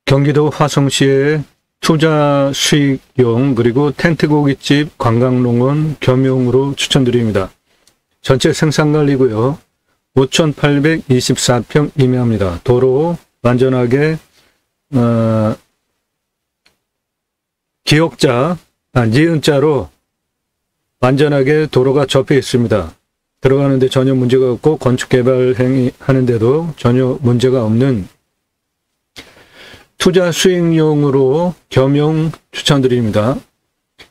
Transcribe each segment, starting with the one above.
경기도 화성시의 투자 수익용 그리고 텐트 고깃집 관광농원 겸용으로 추천드립니다. 전체 생산관리고요. 5,824평 임야입니다. 도로 완전하게 기역자, 니은자로 완전하게 도로가 접해 있습니다. 들어가는데 전혀 문제가 없고 건축개발 행위하는데도 전혀 문제가 없는 투자 수익용으로 겸용 추천드립니다.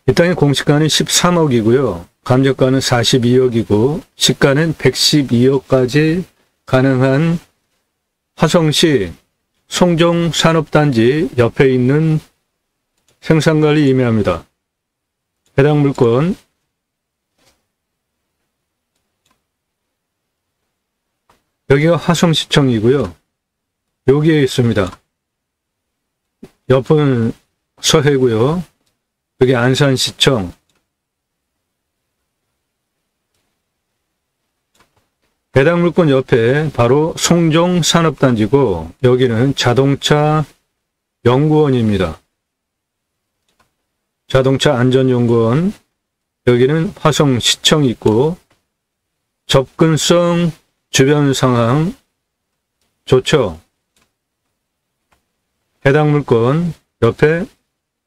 이 땅의 공시가는 13억이고요. 감정가는 42억이고 시가는 112억까지 가능한 화성시 송정산업단지 옆에 있는 생산관리 임야입니다. 해당 물건 여기가 화성시청이고요. 여기에 있습니다. 옆은 서해고요. 여기 안산시청. 해당 물건 옆에 바로 송정산업단지고 여기는 자동차 연구원입니다. 자동차 안전연구원. 여기는 화성시청이 있고 접근성 주변 상황 좋죠. 해당 물건 옆에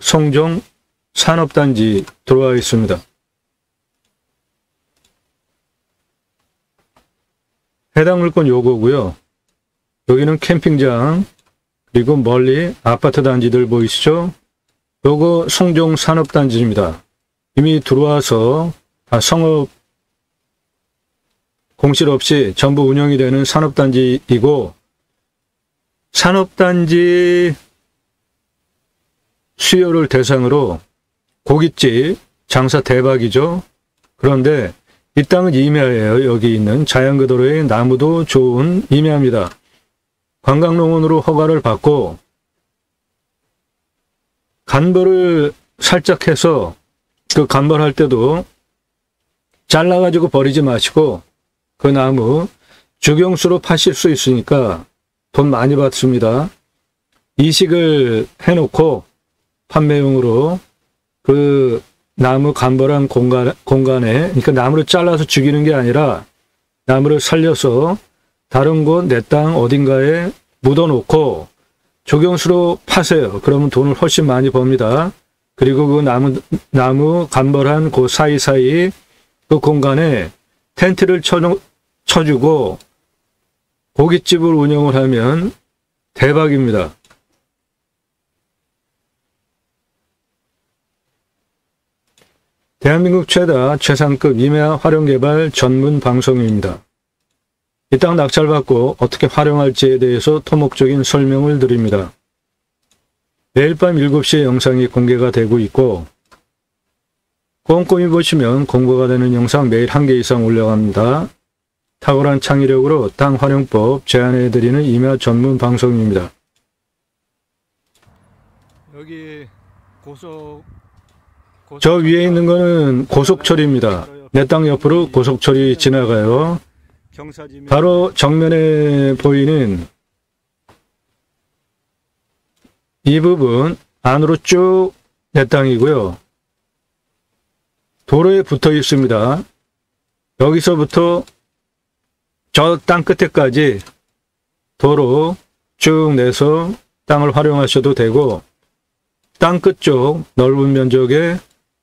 송정산업단지 들어와 있습니다. 해당 물건 요거고요. 여기는 캠핑장 그리고 멀리 아파트 단지들 보이시죠? 요거 송정산업단지입니다. 이미 들어와서 성업 공실 없이 전부 운영이 되는 산업단지이고 산업단지 수요를 대상으로 고깃집 장사 대박이죠. 그런데 이 땅은 임야예요. 여기 있는 자연그대로의 나무도 좋은 임야입니다. 관광농원으로 허가를 받고 간벌을 살짝 해서 그 간벌할 때도 잘라가지고 버리지 마시고 그 나무 주경수로 파실 수 있으니까 돈 많이 받습니다. 이식을 해놓고 판매용으로 그 나무 간벌한 공간에 그러니까 나무를 잘라서 죽이는 게 아니라 나무를 살려서 다른 곳 내 땅 어딘가에 묻어놓고 조경수로 파세요. 그러면 돈을 훨씬 많이 법니다. 그리고 그 나무 간벌한 그 사이사이 그 공간에 텐트를 쳐주고 고깃집을 운영을 하면 대박입니다. 대한민국 최다 최상급 임야 활용개발 전문 방송입니다. 이 땅 낙찰받고 어떻게 활용할지에 대해서 토목적인 설명을 드립니다. 매일 밤 7시에 영상이 공개가 되고 있고 꼼꼼히 보시면 공부가 되는 영상 매일 1개 이상 올라갑니다. 탁월한 창의력으로 땅 활용법 제안해드리는 임야 전문 방송입니다. 여기 저 위에 있는 거는 고속철입니다. 내 땅 옆으로 고속철이 지나가요. 바로 정면에 보이는 이 부분 안으로 쭉 내 땅이고요. 도로에 붙어 있습니다. 여기서부터 저 땅 끝에까지 도로 쭉 내서 땅을 활용하셔도 되고 땅 끝쪽 넓은 면적에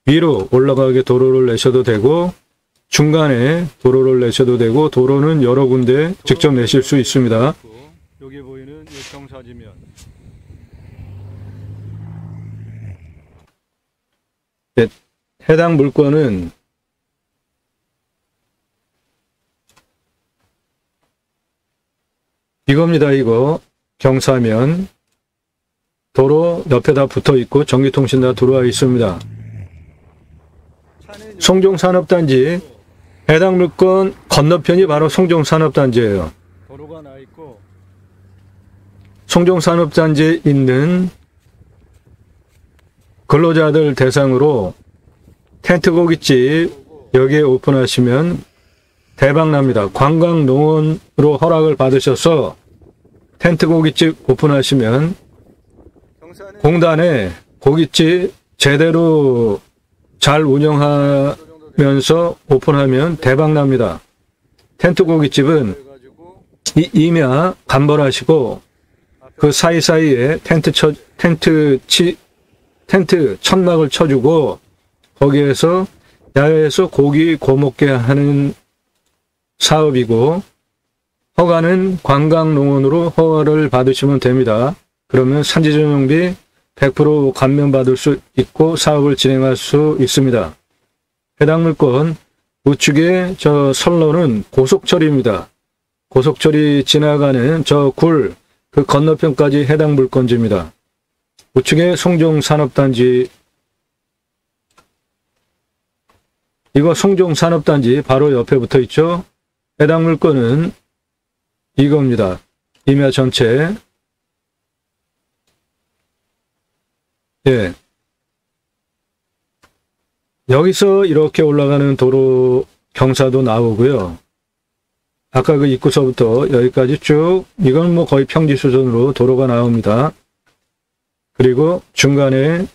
위로 올라가게 도로를 내셔도 되고 중간에 도로를 내셔도 되고 도로는 여러 군데 직접 내실 수 있습니다. 여기 보이는 이 경사지면 네, 해당 물건은 이겁니다. 이거 경사면 도로 옆에 다 붙어 있고 전기통신 다 들어와 있습니다. 송정산업단지 해당 물건 건너편이 바로 송정산업단지예요. 도로가 나 있고 송정산업단지에 있는 근로자들 대상으로 텐트 고깃집 여기에 오픈하시면 대박납니다. 관광농원으로 허락을 받으셔서 텐트 고깃집 오픈하시면 공단에 고깃집 제대로 잘 운영하면서 오픈하면 대박납니다. 텐트 고깃집은 임야 간벌하시고 그 사이사이에 텐트 천막을 쳐주고 거기에서 야외에서 고기 구워먹게 하는 사업이고, 허가는 관광농원으로 허가를 받으시면 됩니다. 그러면 산지전용비 100% 감면받을 수 있고 사업을 진행할 수 있습니다. 해당 물건 우측에 저 선로는 고속철입니다. 고속철이 지나가는 저 굴, 그 건너편까지 해당 물건지입니다. 우측에 송정산업단지, 이거 송정산업단지 바로 옆에 붙어 있죠. 해당 물건은 이겁니다. 임야 전체. 예. 여기서 이렇게 올라가는 도로 경사도 나오고요. 아까 그 입구서부터 여기까지 쭉, 이건 뭐 거의 평지 수준으로 도로가 나옵니다. 그리고 중간에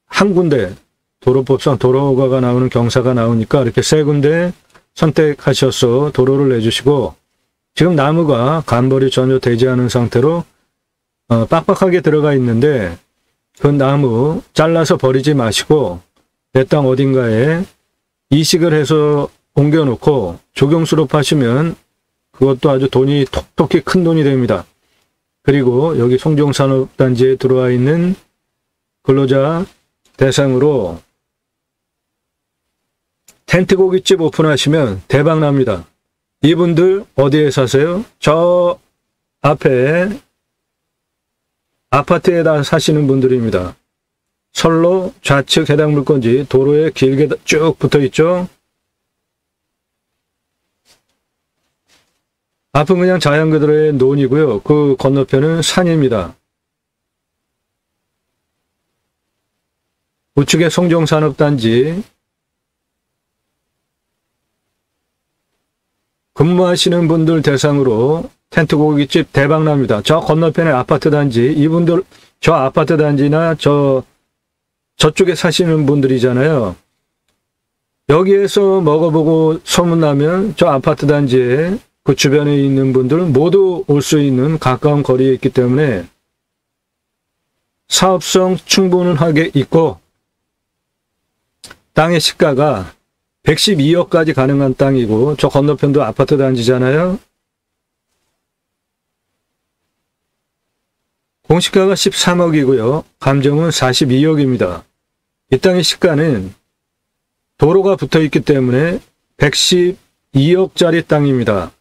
한 군데, 도로법상 도로가 나오는 경사가 나오니까 이렇게 세 군데 선택하셔서 도로를 내주시고, 지금 나무가 간벌이 전혀 되지 않은 상태로 빡빡하게 들어가 있는데, 그 나무 잘라서 버리지 마시고 내 땅 어딘가에 이식을 해서 옮겨놓고 조경수로 파시면 그것도 아주 돈이 톡톡히 큰 돈이 됩니다. 그리고 여기 송정산업단지에 들어와 있는 근로자 대상으로 텐트 고깃집 오픈하시면 대박납니다. 이분들 어디에 사세요? 저 앞에 아파트에다 사시는 분들입니다. 선로 좌측 해당 물건지 도로에 길게 쭉 붙어 있죠. 앞은 그냥 자연 그대로의 논이고요. 그 건너편은 산입니다. 우측에 송정산업단지, 근무하시는 분들 대상으로 텐트 고깃집 대박납니다. 저 건너편에 아파트 단지, 이분들 저 아파트 단지나 저쪽에 사시는 분들이잖아요. 여기에서 먹어보고 소문나면 저 아파트 단지에 그 주변에 있는 분들 모두 올 수 있는 가까운 거리에 있기 때문에 사업성 충분하게 있고, 땅의 시가가 112억까지 가능한 땅이고, 저 건너편도 아파트 단지잖아요. 공시가가 13억이고요. 감정은 42억입니다. 이 땅의 시가는 도로가 붙어 있기 때문에 112억짜리 땅입니다.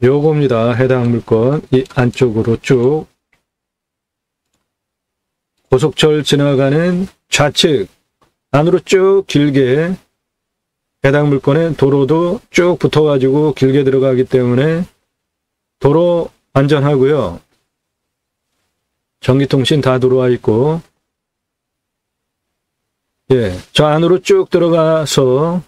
요겁니다. 해당 물건. 이 안쪽으로 쭉 고속철 지나가는 좌측 안으로 쭉 길게 해당 물건에 도로도 쭉 붙어가지고 길게 들어가기 때문에 도로 안전하고요. 전기통신 다 들어와 있고, 예, 저 안으로 쭉 들어가서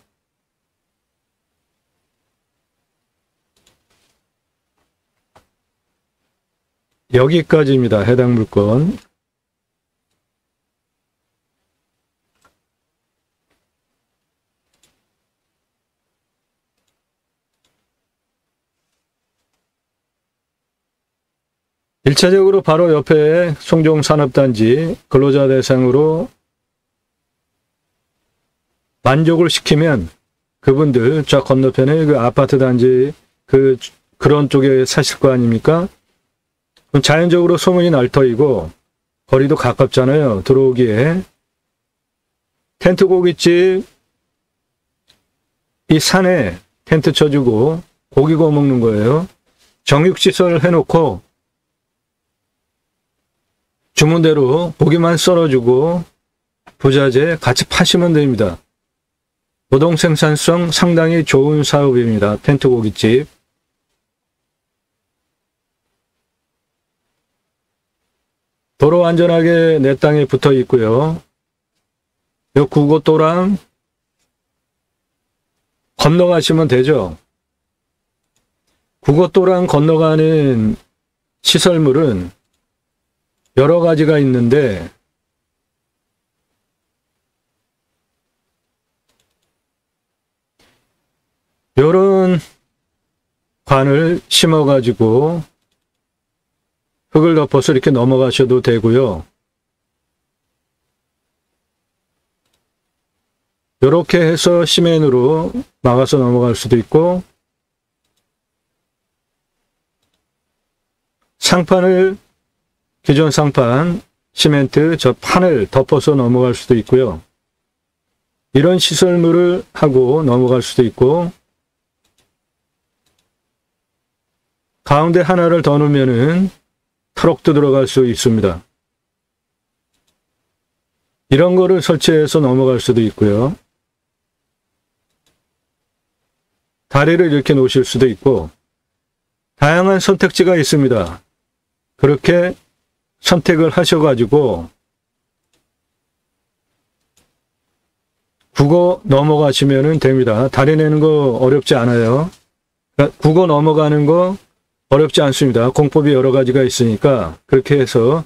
여기까지입니다. 해당 물건. 일차적으로 바로 옆에 송정산업단지 근로자 대상으로 만족을 시키면 그분들 저 건너편에 그 아파트 단지 그런 쪽에 사실 거 아닙니까? 자연적으로 소문이 날 터이고 거리도 가깝잖아요. 들어오기에. 텐트 고깃집 이 산에 텐트 쳐주고 고기 구워 먹는 거예요. 정육시설 해놓고 주문대로 고기만 썰어주고 부자재 같이 파시면 됩니다. 노동 생산성 상당히 좋은 사업입니다. 텐트 고깃집. 도로 안전하게 내 땅에 붙어 있고요. 요 구고도랑 건너가시면 되죠. 구고도랑 건너가는 시설물은 여러 가지가 있는데 요런 관을 심어가지고 흙을 덮어서 이렇게 넘어가셔도 되고요. 이렇게 해서 시멘으로 막아서 넘어갈 수도 있고, 상판을, 기존 상판, 시멘트, 저 판을 덮어서 넘어갈 수도 있고요. 이런 시설물을 하고 넘어갈 수도 있고, 가운데 하나를 더 넣으면은 트럭도 들어갈 수 있습니다. 이런 거를 설치해서 넘어갈 수도 있고요. 다리를 이렇게 놓으실 수도 있고, 다양한 선택지가 있습니다. 그렇게 선택을 하셔가지고 국어 넘어가시면 됩니다. 다리 내는 거 어렵지 않아요. 국어 넘어가는 거 어렵지 않습니다. 공법이 여러 가지가 있으니까 그렇게 해서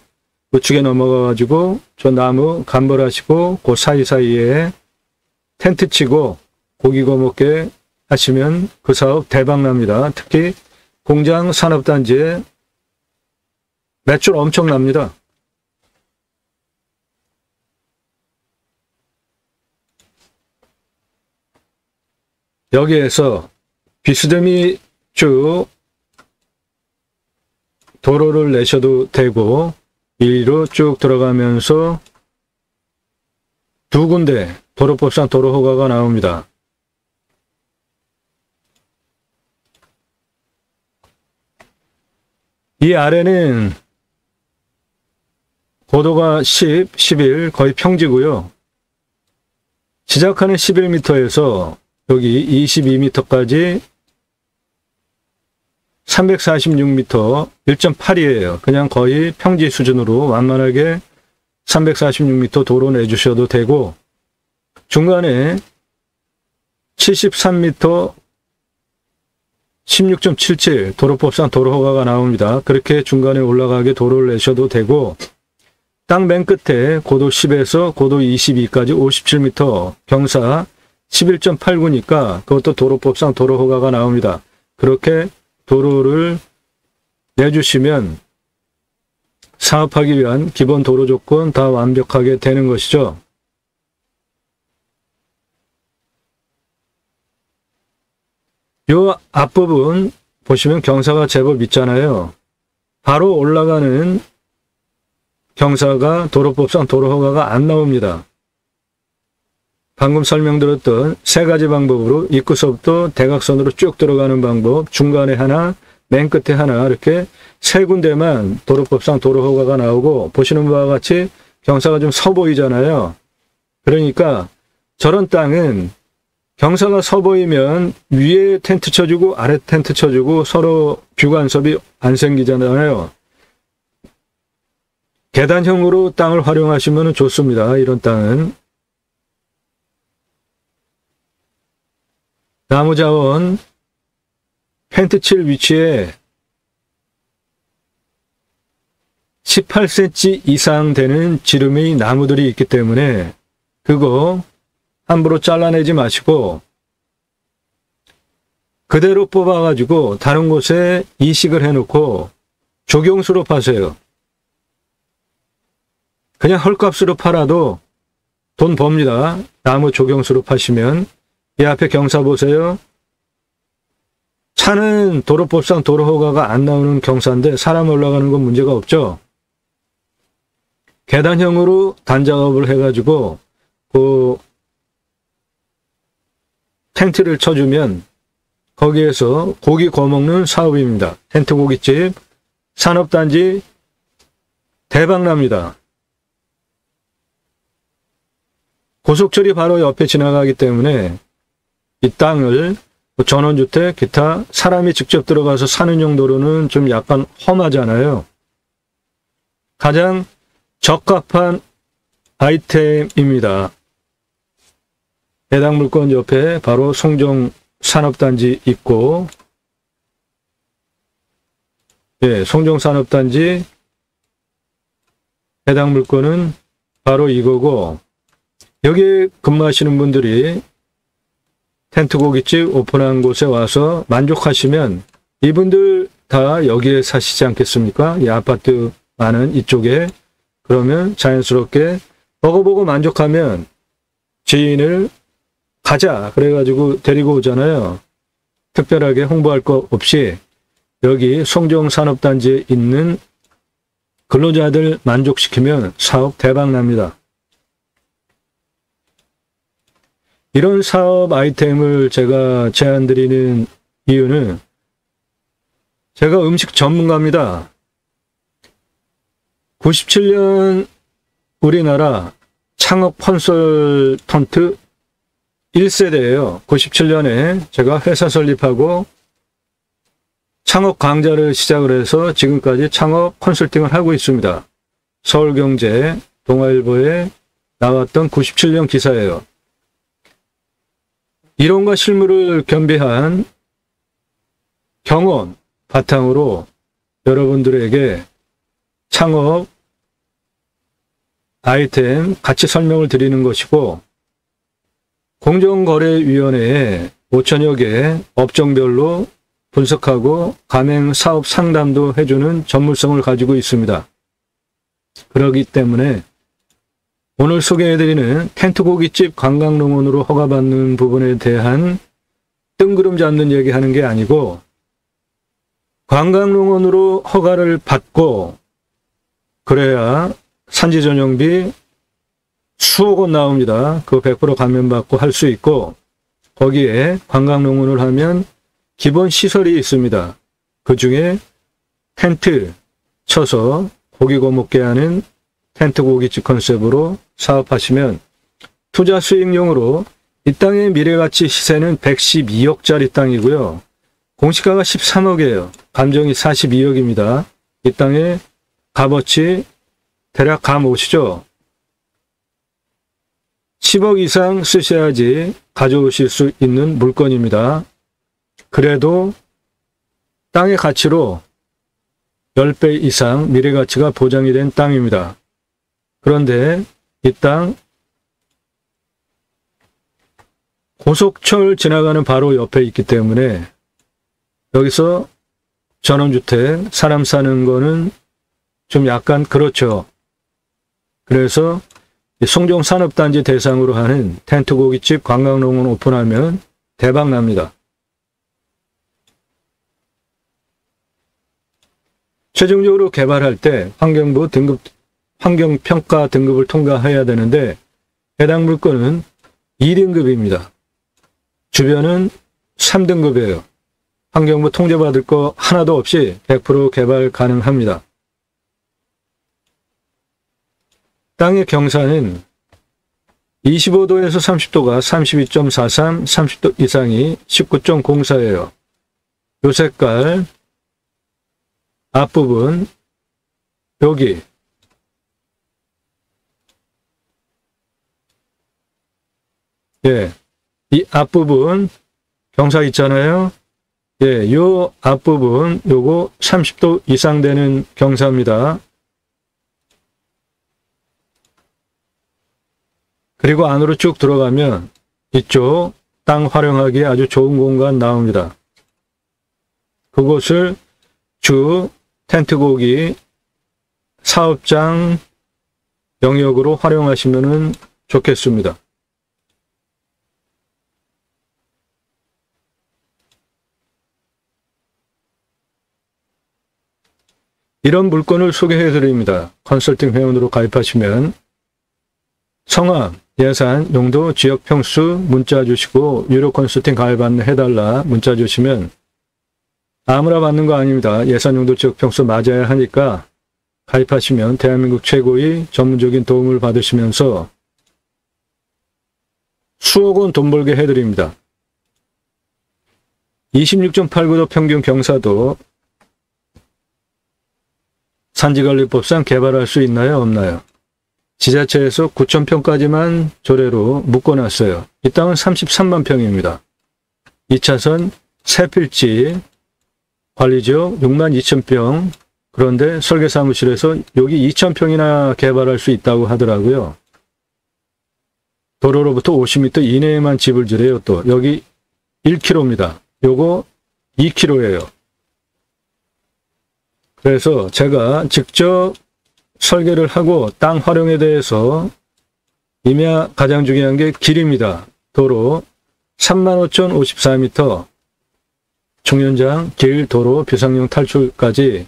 우측에 넘어가가지고 저 나무 감벌하시고 그 사이사이에 텐트 치고 고기 구워 먹게 하시면 그 사업 대박 납니다. 특히 공장 산업단지에 매출 엄청납니다. 여기에서 비스듬히 쭉 도로를 내셔도 되고 위로 쭉 들어가면서 두 군데 도로법상 도로허가가 나옵니다. 이 아래는 고도가 10, 11 거의 평지고요. 시작하는 11m에서 여기 22m까지 346m, 1.8이에요. 그냥 거의 평지 수준으로 완만하게 346m 도로 내주셔도 되고, 중간에 73m 16.77 도로법상 도로허가가 나옵니다. 그렇게 중간에 올라가게 도로를 내셔도 되고, 땅 맨 끝에 고도 10에서 고도 22까지 57m, 경사 11.89니까 그것도 도로법상 도로허가가 나옵니다. 그렇게 도로를 내주시면 사업하기 위한 기본 도로 조건 다 완벽하게 되는 것이죠. 요 앞부분 보시면 경사가 제법 있잖아요. 바로 올라가는 경사가 도로법상 도로허가가 안 나옵니다. 방금 설명드렸던 세 가지 방법으로 입구서부터 대각선으로 쭉 들어가는 방법, 중간에 하나, 맨 끝에 하나 이렇게 세 군데만 도로법상 도로허가가 나오고, 보시는 바와 같이 경사가 좀 서 보이잖아요. 그러니까 저런 땅은 경사가 서 보이면 위에 텐트 쳐주고 아래 텐트 쳐주고 서로 뷰 간섭이 안 생기잖아요. 계단형으로 땅을 활용하시면 좋습니다. 이런 땅은. 나무자원 텐트 칠 위치에 18cm 이상 되는 지름의 나무들이 있기 때문에 그거 함부로 잘라내지 마시고 그대로 뽑아가지고 다른 곳에 이식을 해놓고 조경수로 파세요. 그냥 헐값으로 팔아도 돈 법니다. 나무 조경수로 파시면. 이 앞에 경사 보세요. 차는 도로법상 도로허가가 안 나오는 경사인데 사람 올라가는 건 문제가 없죠. 계단형으로 단작업을 해가지고 그 텐트를 쳐주면 거기에서 고기 구워 먹는 사업입니다. 텐트 고깃집, 산업단지 대박납니다. 고속철이 바로 옆에 지나가기 때문에 이 땅을 전원주택, 기타 사람이 직접 들어가서 사는 용도로는 좀 약간 험하잖아요. 가장 적합한 아이템입니다. 해당 물건 옆에 바로 송정 산업단지 있고, 예, 송정 산업단지 해당 물건은 바로 이거고, 여기에 근무하시는 분들이 텐트 고깃집 오픈한 곳에 와서 만족하시면 이분들 다 여기에 사시지 않겠습니까? 이 아파트 많은 이쪽에. 그러면 자연스럽게 먹어보고 만족하면 지인을 가자 그래가지고 데리고 오잖아요. 특별하게 홍보할 것 없이 여기 송정산업단지에 있는 근로자들 만족시키면 사업 대박 납니다. 이런 사업 아이템을 제가 제안드리는 이유는 제가 음식 전문가입니다. 97년 우리나라 창업 컨설턴트 1세대예요. 97년에 제가 회사 설립하고 창업 강좌를 시작을 해서 지금까지 창업 컨설팅을 하고 있습니다. 서울경제, 동아일보에 나왔던 97년 기사예요. 이론과 실무를 겸비한 경험 바탕으로 여러분들에게 창업 아이템 같이 설명을 드리는 것이고, 공정거래위원회에 5천여 개 업종별로 분석하고 가맹 사업 상담도 해주는 전문성을 가지고 있습니다. 그렇기 때문에 오늘 소개해드리는 텐트 고깃집 관광농원으로 허가받는 부분에 대한 뜬구름 잡는 얘기하는 게 아니고, 관광농원으로 허가를 받고 그래야 산지전용비 수억 원 나옵니다. 그거 100% 감면받고 할 수 있고, 거기에 관광농원을 하면 기본 시설이 있습니다. 그 중에 텐트 쳐서 고기 구워먹게 하는 텐트 고깃집 컨셉으로 사업하시면 투자 수익용으로 이 땅의 미래가치 시세는 112억짜리 땅이고요. 공시가가 13억이에요. 감정이 42억입니다. 이 땅의 값어치 대략 감 오시죠? 10억 이상 쓰셔야지 가져오실 수 있는 물건입니다. 그래도 땅의 가치로 10배 이상 미래가치가 보장이 된 땅입니다. 그런데 이 땅 고속철 지나가는 바로 옆에 있기 때문에 여기서 전원주택, 사람 사는 거는 좀 약간 그렇죠. 그래서 송정산업단지 대상으로 하는 텐트 고깃집 관광농원 오픈하면 대박 납니다. 최종적으로 개발할 때 환경부 등급, 환경평가 등급을 통과해야 되는데 해당 물건은 2등급입니다. 주변은 3등급이에요. 환경부 통제받을 거 하나도 없이 100% 개발 가능합니다. 땅의 경사는 25도에서 30도가 32.43, 30도 이상이 19.04예요. 요 색깔 앞부분 여기 예, 이 앞부분 경사 있잖아요. 예, 요 앞부분 요거 30도 이상 되는 경사입니다. 그리고 안으로 쭉 들어가면 이쪽 땅 활용하기에 아주 좋은 공간 나옵니다. 그곳을 주 텐트 고기 사업장 영역으로 활용하시면 좋겠습니다. 이런 물건을 소개해 드립니다. 컨설팅 회원으로 가입하시면 성함, 예산, 용도, 지역 평수 문자 주시고 유료 컨설팅 가입 안내해달라 문자 주시면 아무나 받는 거 아닙니다. 예산, 용도, 지역 평수 맞아야 하니까 가입하시면 대한민국 최고의 전문적인 도움을 받으시면서 수억 원 돈 벌게 해드립니다. 26.89도 평균 경사도 산지관리법상 개발할 수 있나요? 없나요? 지자체에서 9,000평까지만 조례로 묶어놨어요. 이 땅은 33만 평입니다. 2차선 세필지 관리지역 6만 2천 평. 그런데 설계사무실에서 여기 2,000평이나 개발할 수 있다고 하더라고요. 도로로부터 50m 이내에만 집을 지래요. 또 여기 1km입니다. 요거 2km예요. 그래서 제가 직접 설계를 하고 땅 활용에 대해서 임야 가장 중요한 게 길입니다. 도로 35,054m, 중연장, 길, 도로, 비상용 탈출까지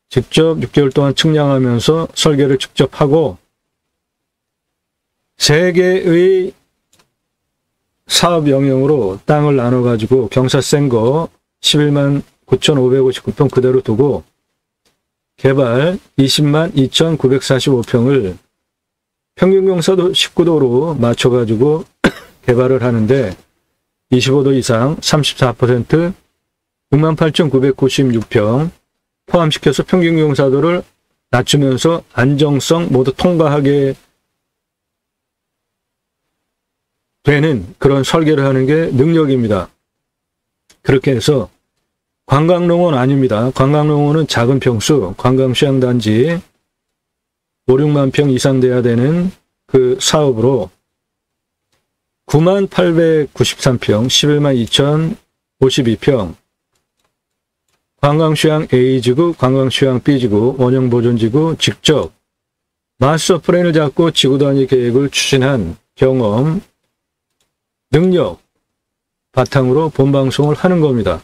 직접 6개월 동안 측량하면서 설계를 직접 하고 3개의 사업 영역으로 땅을 나눠가지고 경사 센 거 11만 9,559평 그대로 두고 개발 20만 2,945평을 평균 경사도 19도로 맞춰가지고 개발을 하는데 25도 이상 34% 68,996평 포함시켜서 평균 경사도를 낮추면서 안정성 모두 통과하게 되는 그런 설계를 하는 게 능력입니다. 그렇게 해서 관광농원 아닙니다. 관광농원은 작은 평수, 관광휴양단지 5, 6만 평 이상 돼야 되는 그 사업으로 9만 893평, 11만 2,052평, 관광휴양 A지구, 관광휴양 B지구, 원형보존지구 직접 마스터 플랜을 잡고 지구단위 계획을 추진한 경험, 능력 바탕으로 본방송을 하는 겁니다.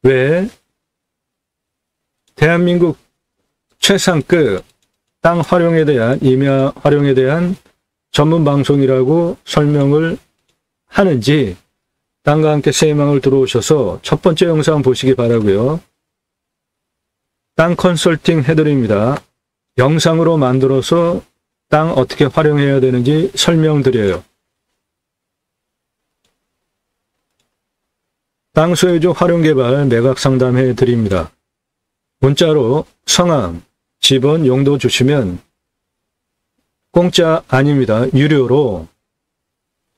왜? 대한민국 최상급 땅 활용에 대한, 임야 활용에 대한 전문 방송이라고 설명을 하는지 땅과 함께 새해망을 들어오셔서 첫 번째 영상 보시기 바라고요. 땅 컨설팅 해드립니다. 영상으로 만들어서 땅 어떻게 활용해야 되는지 설명드려요. 땅 소유주 활용개발 매각 상담해 드립니다. 문자로 성함, 집원, 용도 주시면 공짜 아닙니다. 유료로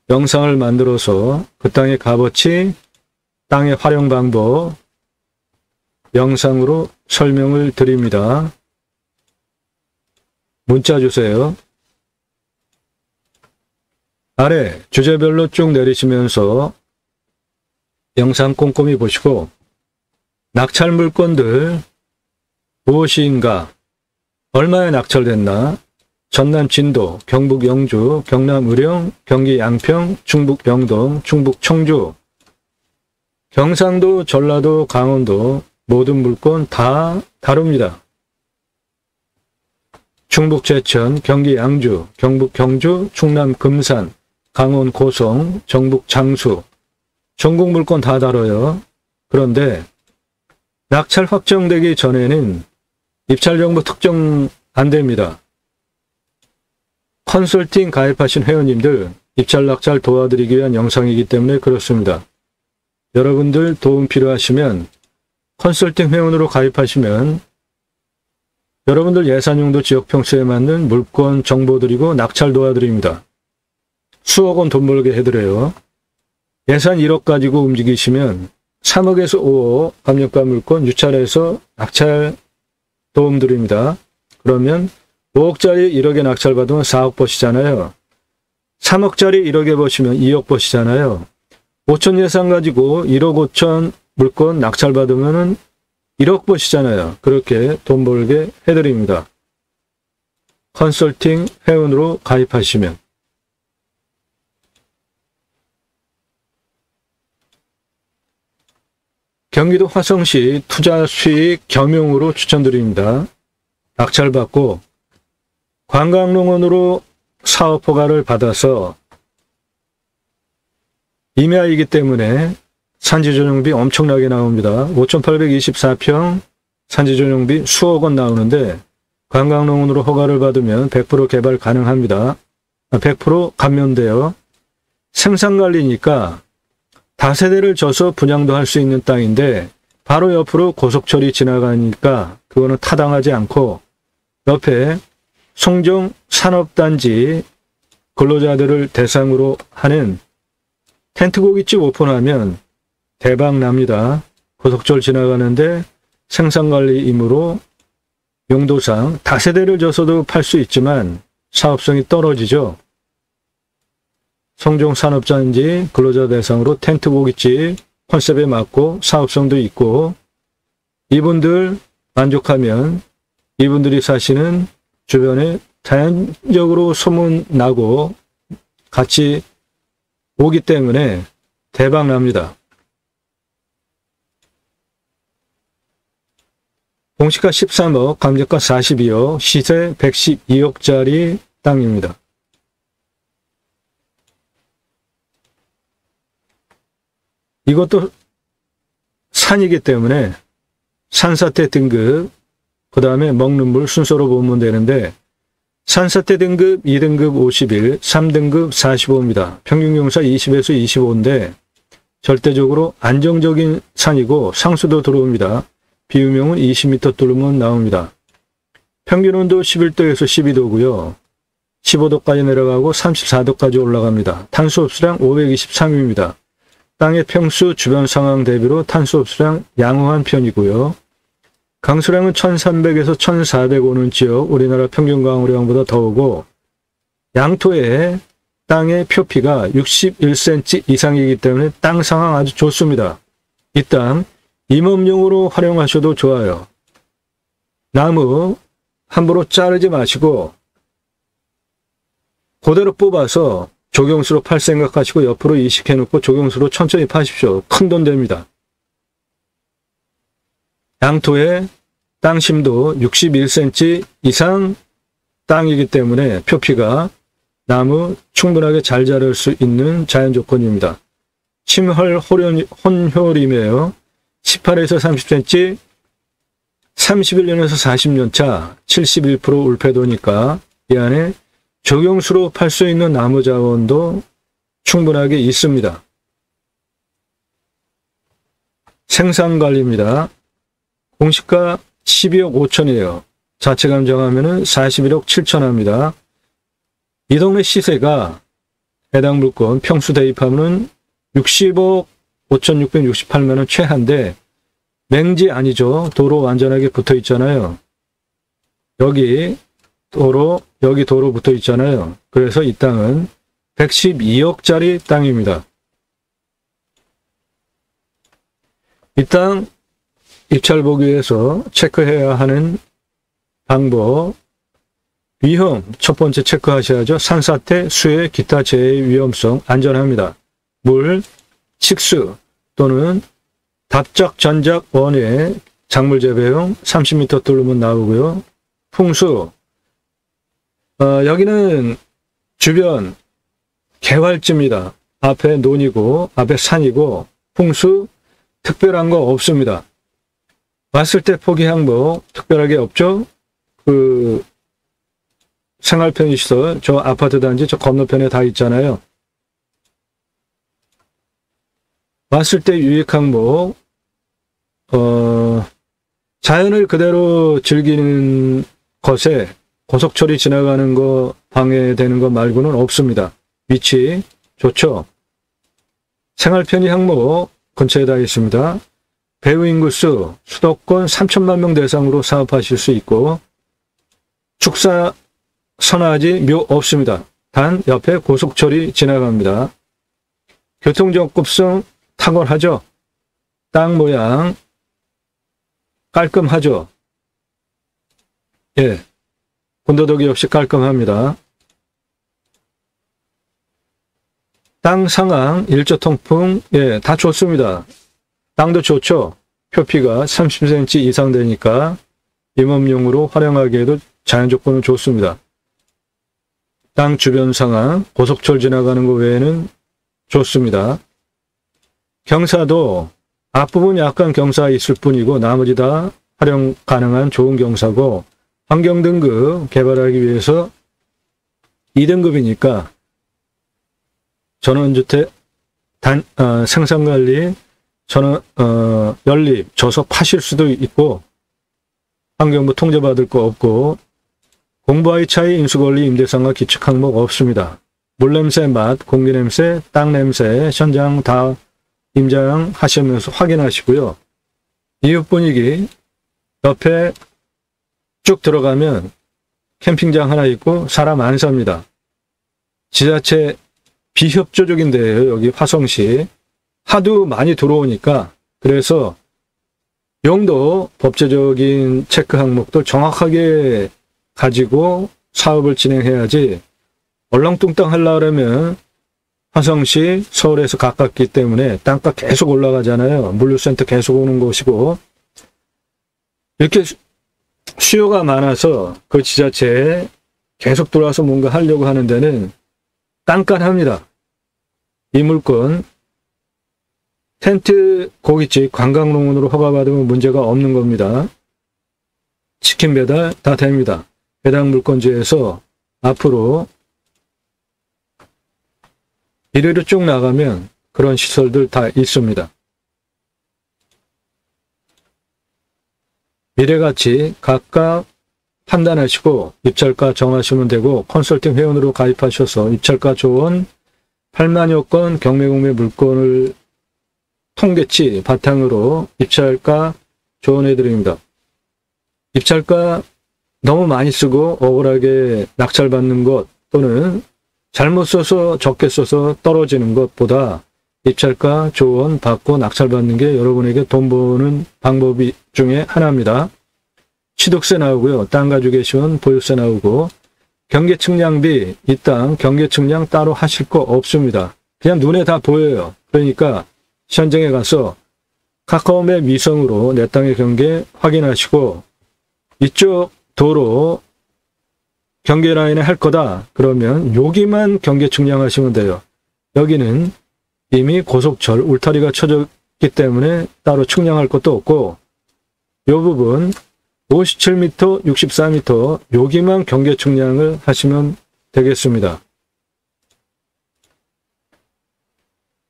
영상을 만들어서 그 땅의 값어치, 땅의 활용 방법 영상으로 설명을 드립니다. 문자 주세요. 아래 주제별로 쭉 내리시면서 영상 꼼꼼히 보시고 낙찰 물건들 무엇인가, 얼마에 낙찰됐나, 전남 진도, 경북 영주, 경남 의령, 경기 양평, 충북 영동, 충북 청주, 경상도, 전라도, 강원도 모든 물건 다 다룹니다. 충북 제천, 경기 양주, 경북 경주, 충남 금산, 강원 고성, 전북 장수 전국 물건 다 다뤄요. 그런데 낙찰 확정되기 전에는 입찰 정보 특정 안 됩니다. 컨설팅 가입하신 회원님들 입찰 낙찰 도와드리기 위한 영상이기 때문에 그렇습니다. 여러분들 도움 필요하시면 컨설팅 회원으로 가입하시면 여러분들 예산용도 지역 평수에 맞는 물건 정보 드리고 낙찰 도와드립니다. 수억 원 돈 벌게 해드려요. 예산 1억 가지고 움직이시면 3억에서 5억 감정가 물건 유찰해서 낙찰 도움 드립니다. 그러면 5억짜리 1억에 낙찰 받으면 4억 버시잖아요. 3억짜리 1억에 버시면 2억 버시잖아요. 5천 예산 가지고 1억 5천 물건 낙찰 받으면 1억 버시잖아요. 그렇게 돈 벌게 해드립니다. 컨설팅 회원으로 가입하시면. 경기도 화성시 투자 수익 겸용으로 추천드립니다. 낙찰받고 관광농원으로 사업 허가를 받아서 임야이기 때문에 산지조정비 엄청나게 나옵니다. 5,824평 산지조정비 수억 원 나오는데 관광농원으로 허가를 받으면 100% 개발 가능합니다. 100% 감면돼요. 생산관리니까 다세대를 져서 분양도 할 수 있는 땅인데 바로 옆으로 고속철이 지나가니까 그거는 타당하지 않고 옆에 송정 산업단지 근로자들을 대상으로 하는 텐트고깃집 오픈하면 대박 납니다. 고속철 지나가는데 생산관리이므로 용도상 다세대를 져서도 팔 수 있지만 사업성이 떨어지죠. 송정 산업단지 근로자 대상으로 텐트고깃집 컨셉에 맞고 사업성도 있고 이분들 만족하면 이분들이 사시는 주변에 자연적으로 소문나고 같이 오기 때문에 대박 납니다. 공시가 13억, 감정가 42억, 시세 112억짜리 땅입니다. 이것도 산이기 때문에 산사태 등급, 그 다음에 먹는 물 순서로 보면 되는데 산사태 등급 2등급 51, 3등급 45입니다. 평균경사 20에서 25인데 절대적으로 안정적인 산이고 상수도 들어옵니다. 비유명은 20m 뚫으면 나옵니다. 평균 온도 11도에서 12도고요. 15도까지 내려가고 34도까지 올라갑니다. 탄소 흡수량 523입니다. 땅의 평수 주변 상황 대비로 탄소 흡수량 양호한 편이고요. 강수량은 1300에서 1400 오는 지역, 우리나라 평균 강우량보다 더 오고 양토의 땅의 표피가 61cm 이상이기 때문에 땅 상황 아주 좋습니다. 이 땅 임업용으로 활용하셔도 좋아요. 나무 함부로 자르지 마시고 그대로 뽑아서 조경수로 팔 생각하시고 옆으로 이식해 놓고 조경수로 천천히 파십시오. 큰 돈 됩니다. 양토의 땅 심도 61cm 이상 땅이기 때문에 표피가 나무 충분하게 잘 자랄 수 있는 자연 조건입니다. 침헐 혼효림이에요. 18에서 30cm, 31년에서 40년 차 71% 울패도니까 이 안에 조경수로 팔 수 있는 나무 자원도 충분하게 있습니다. 생산관리입니다. 공시가 12억 5천이에요. 자체 감정하면은 41억 7천 합니다. 이 동네 시세가 해당 물건 평수 대입하면은 60억 5,668만원 최하인데 맹지 아니죠. 도로 완전하게 붙어 있잖아요. 여기 도로 붙어 있잖아요. 그래서 이 땅은 112억짜리 땅입니다. 이 땅 입찰 보기 위해서 체크해야 하는 방법, 위험 첫 번째 체크하셔야죠. 산사태, 수해, 기타 재해의 위험성, 안전합니다. 물, 식수 또는 답작, 전작, 원예, 작물 재배용 30m 뚫으면 나오고요. 풍수, 여기는 주변 개활지입니다. 앞에 논이고 앞에 산이고 풍수 특별한 거 없습니다. 왔을 때 포기 항목 특별하게 없죠. 그 생활 편의시설 저 아파트 단지 저 건너편에 다 있잖아요. 왔을 때 유익 항목 자연을 그대로 즐기는 것에 고속철이 지나가는 거 방해되는 것 말고는 없습니다. 위치 좋죠. 생활 편의 항목 근처에 다 있습니다. 배우 인구수 수도권 3천만 명 대상으로 사업하실 수 있고 축사 선화지 묘 없습니다. 단 옆에 고속철이 지나갑니다. 교통접근성 탁월하죠. 땅 모양 깔끔하죠. 예, 군더더기 없이 깔끔합니다. 땅 상황, 일조통풍, 예, 다 좋습니다. 땅도 좋죠. 표피가 30cm 이상 되니까 임업용으로 활용하기에도 자연 조건은 좋습니다. 땅 주변 상황, 고속철 지나가는 것 외에는 좋습니다. 경사도 앞부분 약간 경사 있을 뿐이고 나머지 다 활용 가능한 좋은 경사고 환경 등급 개발하기 위해서 2등급이니까 전원주택 생산관리 연립, 저속 파실 수도 있고 환경부 통제받을 거 없고 공부와의 차이, 인수권리, 임대상과 기축 항목 없습니다. 물냄새, 맛, 공기냄새, 땅냄새, 현장 다 임장하시면서 확인하시고요. 이웃 분위기 옆에 쭉 들어가면 캠핑장 하나 있고 사람 안 삽니다. 지자체 비협조적인 데예요. 여기 화성시. 하도 많이 들어오니까 그래서 용도 법제적인 체크 항목도 정확하게 가지고 사업을 진행해야지 얼렁뚱땅 하려고 그러면 화성시 서울에서 가깝기 때문에 땅값 계속 올라가잖아요. 물류센터 계속 오는 곳이고 이렇게 수요가 많아서 그 지자체에 계속 들어와서 뭔가 하려고 하는 데는 깐깐합니다. 이 물건 텐트, 고깃집, 관광농원으로 허가받으면 문제가 없는 겁니다. 치킨 배달 다 됩니다. 해당 물건지에서 앞으로 이리로 쭉 나가면 그런 시설들 다 있습니다. 미래가치 각각 판단하시고 입찰가 정하시면 되고 컨설팅 회원으로 가입하셔서 입찰가 조언 8만여 건 경매공매 물건을 통계치 바탕으로 입찰가 조언해드립니다. 입찰가 너무 많이 쓰고 억울하게 낙찰받는 것 또는 잘못 써서 적게 써서 떨어지는 것보다 입찰가 조언 받고 낙찰받는 게 여러분에게 돈 버는 방법 중에 하나입니다. 취득세 나오고요. 땅 가지고 계시면 보유세 나오고 경계 측량비 이 땅 경계 측량 따로 하실 거 없습니다. 그냥 눈에 다 보여요. 그러니까 현장에 가서 카카오맵 위성으로 내 땅의 경계 확인하시고 이쪽 도로 경계 라인에 할 거다. 그러면 여기만 경계 측량하시면 돼요. 여기는 이미 고속철 울타리가 쳐졌기 때문에 따로 측량할 것도 없고 이 부분 57m, 64m 여기만 경계 측량을 하시면 되겠습니다.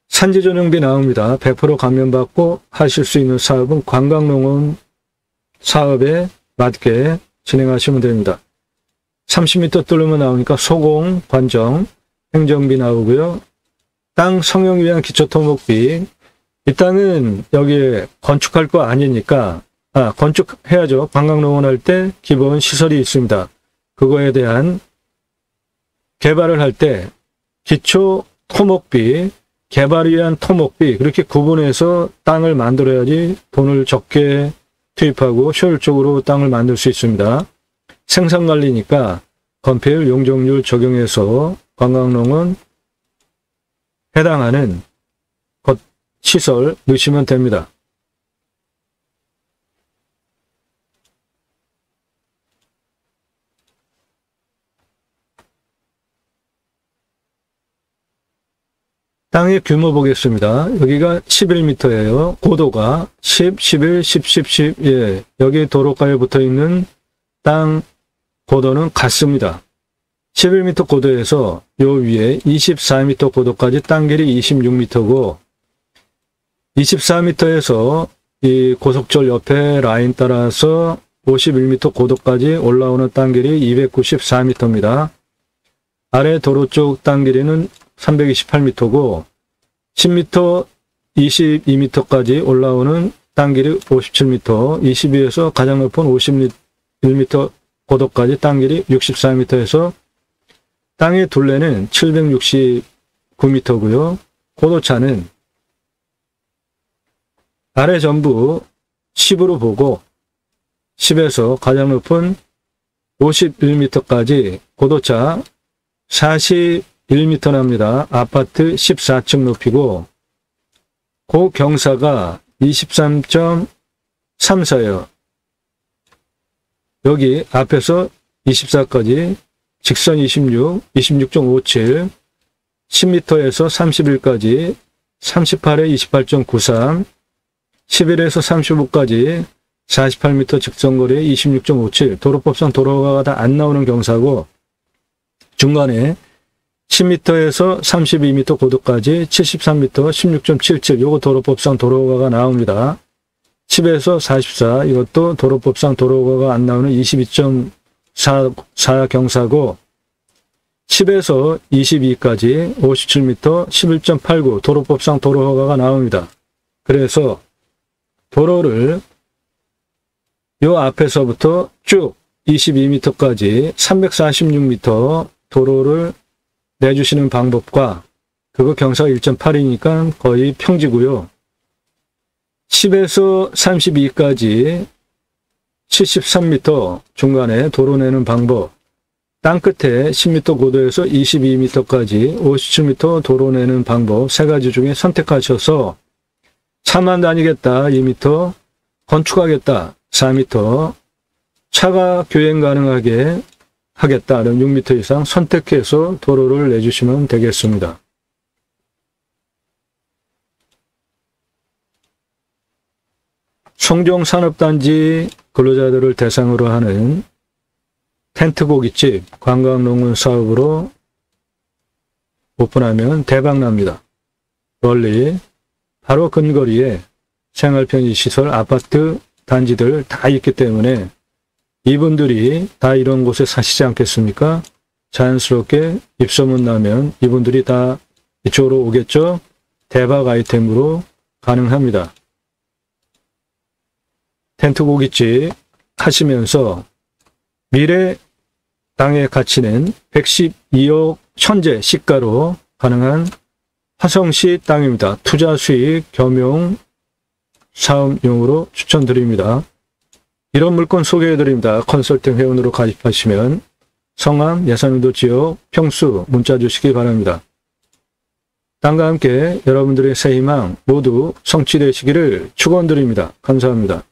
산지 전용비 나옵니다. 100% 감면받고 하실 수 있는 사업은 관광농원 사업에 맞게 진행하시면 됩니다. 30m 뚫으면 나오니까 소공, 관정, 행정비 나오고요. 땅 성형 위한 기초토목비 이 땅은 여기에 건축할 거 아니니까 건축해야죠. 관광농원 할 때 기본 시설이 있습니다. 그거에 대한 개발을 할 때 기초 토목비, 개발을 위한 토목비 그렇게 구분해서 땅을 만들어야지 돈을 적게 투입하고 효율적으로 땅을 만들 수 있습니다. 생산관리니까 건폐율, 용적률 적용해서 관광농원 해당하는 시설 넣으시면 됩니다. 땅의 규모 보겠습니다. 여기가 11m예요. 고도가 10, 11, 10, 10, 10. 예. 여기 도로가에 붙어 있는 땅 고도는 같습니다. 11m 고도에서 요 위에 24m 고도까지 땅 길이 26m고 24m에서 이 고속철 옆에 라인 따라서 51m 고도까지 올라오는 땅 길이 294m입니다. 아래 도로 쪽 땅 길이는 328m고 10m, 22m까지 올라오는 땅 길이 57m, 22에서 가장 높은 51m 고도까지 땅 길이 64m에서 땅의 둘레는 769m고요. 고도차는 아래 전부 10으로 보고 10에서 가장 높은 51m까지 고도차 41m 납니다. 아파트 14층 높이고 그 경사가 23.34예요. 여기 앞에서 24까지 직선 26, 26.57, 10m에서 31까지 38에 28.93, 11에서 35까지 48m 직선거리에 26.57, 도로법상 도로가 다 안 나오는 경사고 중간에 10m에서 32m 고도까지 73m 16.77 요거 도로법상 도로가가 나옵니다. 10에서 44 이것도 도로법상 도로가가 안 나오는 4경사고 10에서 22까지 57m 11.89 도로법상 도로허가가 나옵니다. 그래서 도로를 요 앞에서부터 쭉 22m까지 346m 도로를 내주시는 방법과 그거 경사가 1.8이니까 거의 평지고요. 10에서 32까지 73m 중간에 도로 내는 방법, 땅끝에 10m 고도에서 22m까지 57m 도로 내는 방법 세 가지 중에 선택하셔서 차만 다니겠다 2m, 건축하겠다 4m, 차가 교행 가능하게 하겠다는 6m 이상 선택해서 도로를 내주시면 되겠습니다. 송정산업단지 근로자들을 대상으로 하는 텐트 고깃집 관광농원 사업으로 오픈하면 대박납니다. 멀리 바로 근거리에 생활편의시설 아파트 단지들 다 있기 때문에 이분들이 다 이런 곳에 사시지 않겠습니까? 자연스럽게 입소문 나면 이분들이 다 이쪽으로 오겠죠? 대박 아이템으로 가능합니다. 텐트 고깃집 하시면서 미래 땅의 가치는 112억 현재 시가로 가능한 화성시 땅입니다. 투자 수익 겸용 사업용으로 추천드립니다. 이런 물건 소개해드립니다. 컨설팅 회원으로 가입하시면 성함, 예산운도 지역, 평수 문자 주시기 바랍니다. 땅과 함께 여러분들의 새 희망 모두 성취되시기를 축원드립니다. 감사합니다.